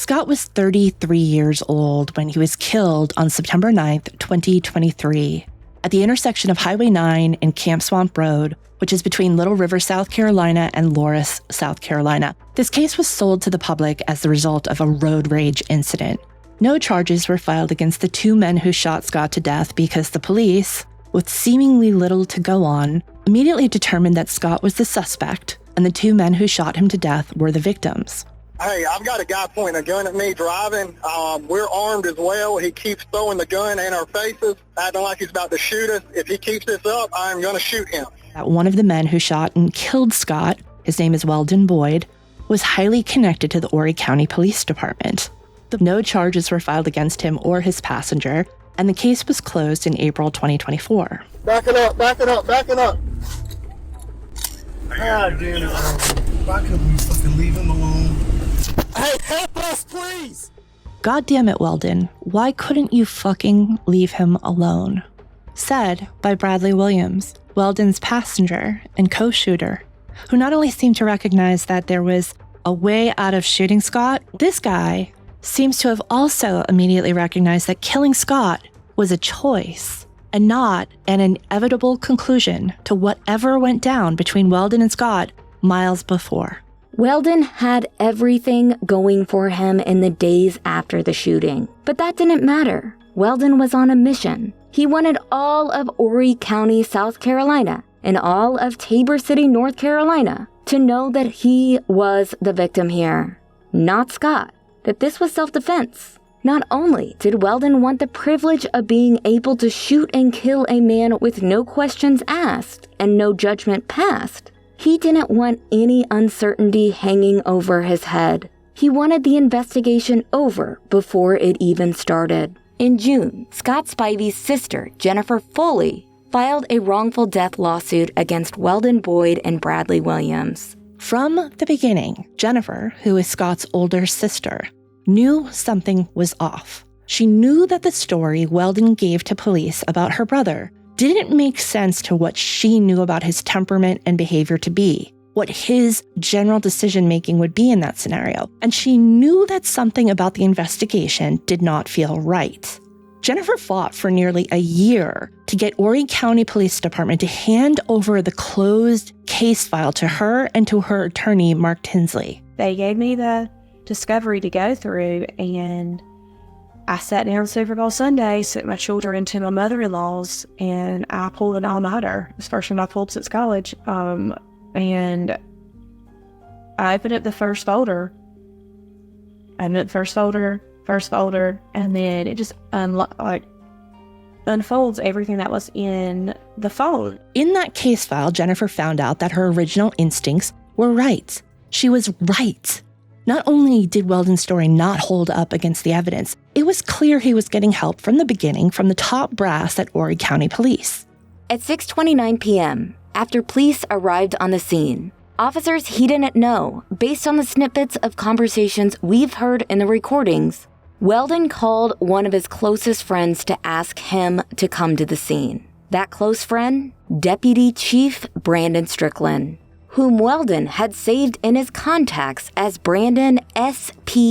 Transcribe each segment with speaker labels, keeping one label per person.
Speaker 1: Scott was 33 years old when he was killed on September 9th, 2023, at the intersection of Highway 9 and Camp Swamp Road, which is between Little River, South Carolina and Loris, South Carolina. This case was sold to the public as the result of a road rage incident. No charges were filed against the two men who shot Scott to death because the police, with seemingly little to go on, immediately determined that Scott was the suspect and the two men who shot him to death were the victims.
Speaker 2: Hey, I've got a guy pointing a gun at me driving. We're armed as well. He keeps throwing the gun in our faces, acting like he's about to shoot us. If he keeps this up, I'm going to shoot him.
Speaker 1: One of the men who shot and killed Scott, his name is Weldon Boyd, was highly connected to the Horry County Police Department. No charges were filed against him or his passenger, and the case was closed in April 2024.
Speaker 2: Back it up, back it up, back it up.
Speaker 3: God damn it. Why couldn't we fucking leave him alone?
Speaker 2: Hey, help us, please!
Speaker 1: God damn it, Weldon. Why couldn't you fucking leave him alone? Said by Bradley Williams, Weldon's passenger and co-shooter, who not only seemed to recognize that there was a way out of shooting Scott, this guy seems to have also immediately recognized that killing Scott was a choice and not an inevitable conclusion to whatever went down between Weldon and Scott miles before.
Speaker 4: Weldon had everything going for him in the days after the shooting, but that didn't matter. Weldon was on a mission. He wanted all of Horry County, South Carolina, and all of Tabor City, North Carolina, to know that he was the victim here, not Scott, that this was self-defense. Not only did Weldon want the privilege of being able to shoot and kill a man with no questions asked and no judgment passed, he didn't want any uncertainty hanging over his head. He wanted the investigation over before it even started. In June, Scott Spivey's sister, Jennifer Foley, filed a wrongful death lawsuit against Weldon Boyd and Bradley Williams.
Speaker 1: From the beginning, Jennifer, who is Scott's older sister, knew something was off. She knew that the story Weldon gave to police about her brother didn't make sense to what she knew about his temperament and behavior to be, what his general decision-making would be in that scenario. And she knew that something about the investigation did not feel right. Jennifer fought for nearly a year to get Horry County Police Department to hand over the closed case file to her and to her attorney, Mark Tinsley.
Speaker 5: They gave me the discovery to go through, and I sat down Super Bowl Sunday, sent my children into my mother-in-law's, and I pulled an all-nighter. It's the first one I pulled since college. And I opened up the first folder. And then it just unfolds everything that was in the phone.
Speaker 1: In that case file, Jennifer found out that her original instincts were right. She was right. Not only did Weldon's story not hold up against the evidence, it was clear he was getting help from the beginning from the top brass at Horry County Police.
Speaker 4: At 6:29 p.m., after police arrived on the scene, officers he didn't know, based on the snippets of conversations we've heard in the recordings, Weldon called one of his closest friends to ask him to come to the scene. That close friend? Deputy Chief Brandon Strickland, whom Weldon had saved in his contacts as Brandon SPECOPS,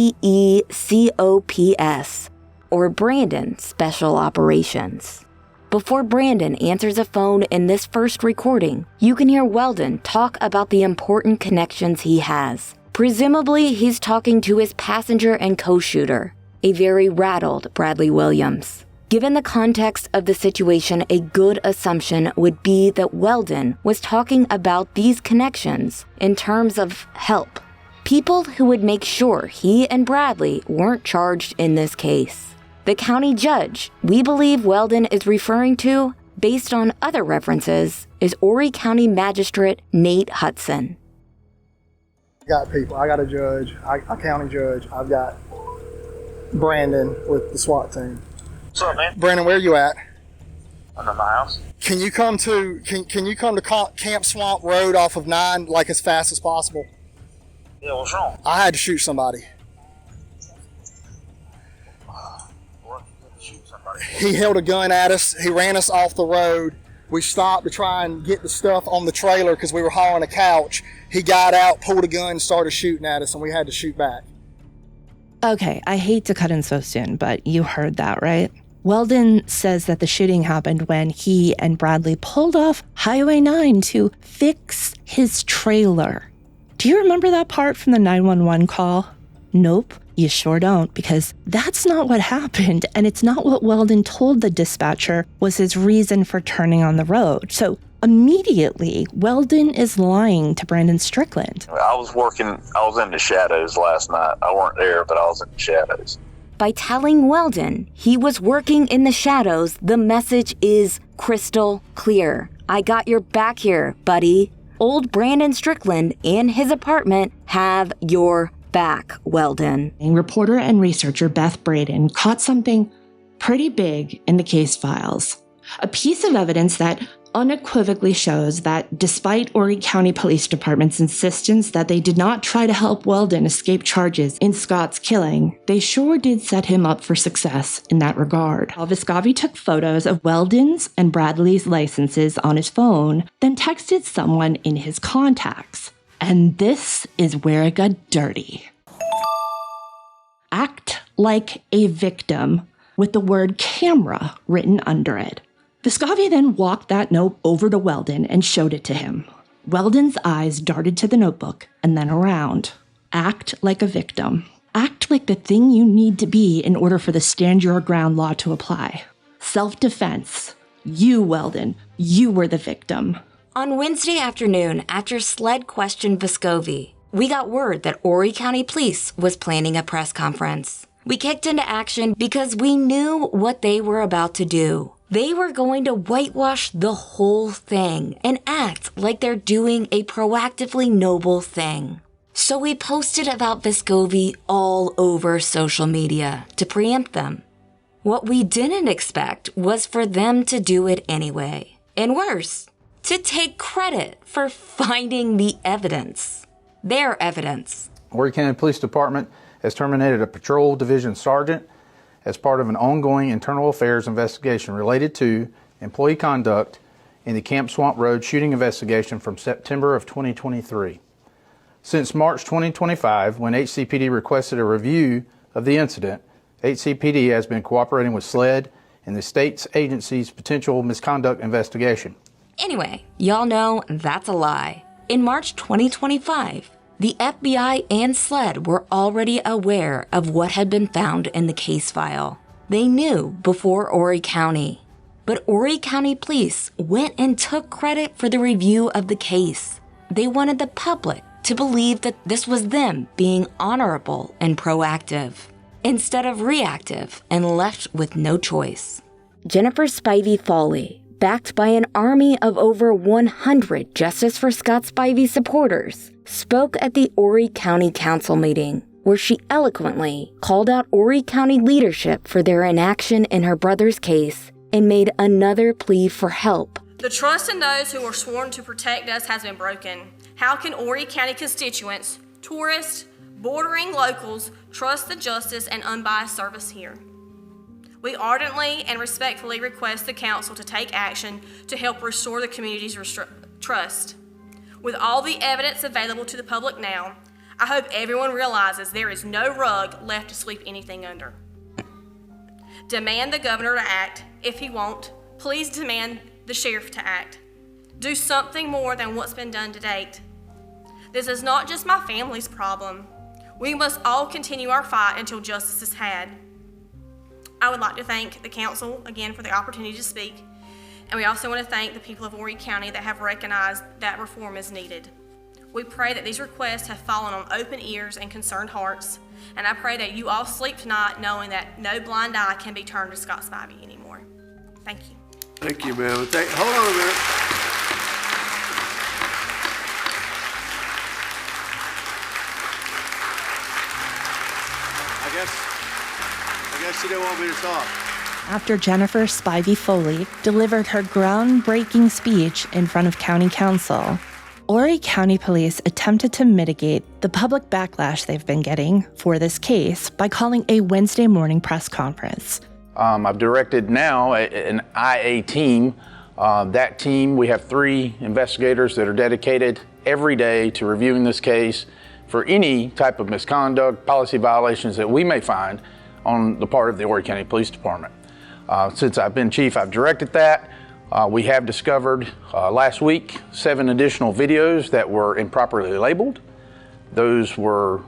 Speaker 4: or Brandon Special Operations. Before Brandon answers a phone in this first recording, you can hear Weldon talk about the important connections he has. Presumably, he's talking to his passenger and co-shooter, a very rattled Bradley Williams. Given the context of the situation, a good assumption would be that Weldon was talking about these connections in terms of help. People who would make sure he and Bradley weren't charged in this case. The county judge we believe Weldon is referring to, based on other references, is Horry County Magistrate Nate Hudson.
Speaker 2: I got people. I got a judge, a county judge. I've got Brandon with the SWAT team.
Speaker 6: What's up, man?
Speaker 2: Brandon, where are you at?
Speaker 6: I'm at my house.
Speaker 2: Can you come to Camp Swamp Road off of 9 like as fast as possible?
Speaker 6: Yeah, what's wrong?
Speaker 2: I had to shoot somebody. He held a gun at us. He ran us off the road. We stopped to try and get the stuff on the trailer because we were hauling a couch. He got out, pulled a gun, and started shooting at us, and we had to shoot back.
Speaker 1: Okay, I hate to cut in so soon, but you heard that, right? Weldon says that the shooting happened when he and Bradley pulled off Highway 9 to fix his trailer. Do you remember that part from the 911 call? Nope, you sure don't, because that's not what happened, and it's not what Weldon told the dispatcher was his reason for turning on the road. So immediately, Weldon is lying to Brandon Strickland.
Speaker 6: I was in the shadows last night. I weren't there, but I was in the shadows.
Speaker 4: By telling Weldon he was working in the shadows, the message is crystal clear. I got your back here, buddy. Old Brandon Strickland and his apartment have your back, Weldon.
Speaker 1: Reporter and researcher Beth Braden caught something pretty big in the case files. A piece of evidence that unequivocally shows that despite Horry County Police Department's insistence that they did not try to help Weldon escape charges in Scott's killing, they sure did set him up for success in that regard. Spivey took photos of Weldon's and Bradley's licenses on his phone, then texted someone in his contacts. And this is where it got dirty. Act like a victim with the word camera written under it. Spivey then walked that note over to Weldon and showed it to him. Weldon's eyes darted to the notebook and then around. Act like a victim. Act like the thing you need to be in order for the stand your ground law to apply. Self-defense. You, Weldon, you were the victim.
Speaker 4: On Wednesday afternoon, after SLED questioned Spivey, we got word that Horry County Police was planning a press conference. We kicked into action because we knew what they were about to do. They were going to whitewash the whole thing and act like they're doing a proactively noble thing. So we posted about Spivey all over social media to preempt them. What we didn't expect was for them to do it anyway. And worse, to take credit for finding the evidence. Their evidence.
Speaker 7: Horry County Police Department has terminated a patrol division sergeant as part of an ongoing internal affairs investigation related to employee conduct in the Camp Swamp Road shooting investigation from September of 2023. Since March 2025, when HCPD requested a review of the incident, HCPD has been cooperating with SLED in the state's agency's potential misconduct investigation.
Speaker 4: Anyway, y'all know that's a lie. In March 2025, the FBI and SLED were already aware of what had been found in the case file. They knew before Horry County. But Horry County Police went and took credit for the review of the case. They wanted the public to believe that this was them being honorable and proactive, instead of reactive and left with no choice. Jennifer Spivey Foley, backed by an army of over 100 Justice for Scott Spivey supporters, spoke at the Horry County Council meeting, where she eloquently called out Horry County leadership for their inaction in her brother's case and made another plea for help.
Speaker 8: The trust in those who were sworn to protect us has been broken. How can Horry County constituents, tourists, bordering locals trust the justice and unbiased service here? We ardently and respectfully request the council to take action to help restore the community's trust. With all the evidence available to the public now, I hope everyone realizes there is no rug left to sweep anything under. Demand the governor to act. If he won't, please demand the sheriff to act. Do something more than what's been done to date. This is not just my family's problem. We must all continue our fight until justice is had. I would like to thank the council again for the opportunity to speak, and we also want to thank the people of Horry County that have recognized that reform is needed. We pray that these requests have fallen on open ears and concerned hearts, and I pray that you all sleep tonight knowing that no blind eye can be turned to Scott Spivey anymore. Thank you.
Speaker 3: Thank you, ma'am. Hold on a minute. I guess she didn't want me to talk.
Speaker 1: After Jennifer Spivey Foley delivered her groundbreaking speech in front of County Council, Horry County Police attempted to mitigate the public backlash they've been getting for this case by calling a Wednesday morning press conference.
Speaker 7: I've directed now an IA team. That team, we have 3 investigators that are dedicated every day to reviewing this case, for any type of misconduct, policy violations that we may find on the part of the Horry County Police Department. Since I've been chief, I've directed that. We have discovered last week 7 additional videos that were improperly labeled. Those were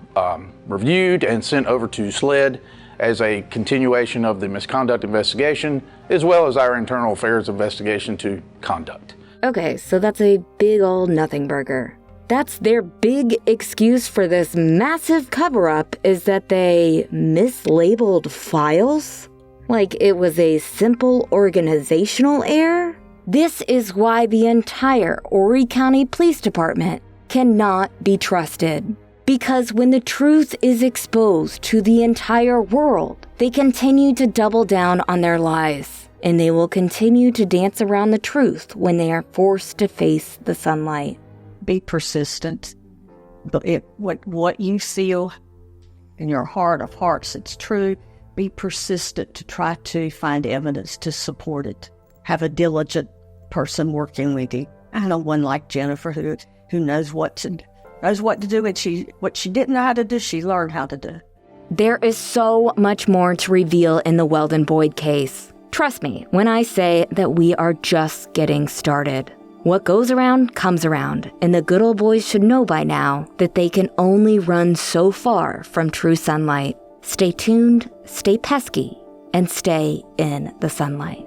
Speaker 7: reviewed and sent over to SLED as a continuation of the misconduct investigation, as well as our internal affairs investigation to conduct.
Speaker 4: Okay, so that's a big old nothing burger. That's their big excuse for this massive cover-up, is that they mislabeled files? Like it was a simple organizational error? This is why the entire Horry County Police Department cannot be trusted. Because when the truth is exposed to the entire world, they continue to double down on their lies. And they will continue to dance around the truth when they are forced to face the sunlight.
Speaker 9: Be persistent. But what you feel in your heart of hearts, it's true. Be persistent to try to find evidence to support it. Have a diligent person working with you. I know one like Jennifer who knows what to do, and what she didn't know how to do, she learned how to do.
Speaker 4: There is so much more to reveal in the Weldon Boyd case. Trust me when I say that we are just getting started. What goes around comes around, and the good old boys should know by now that they can only run so far from true sunlight. Stay tuned, stay pesky, and stay in the sunlight.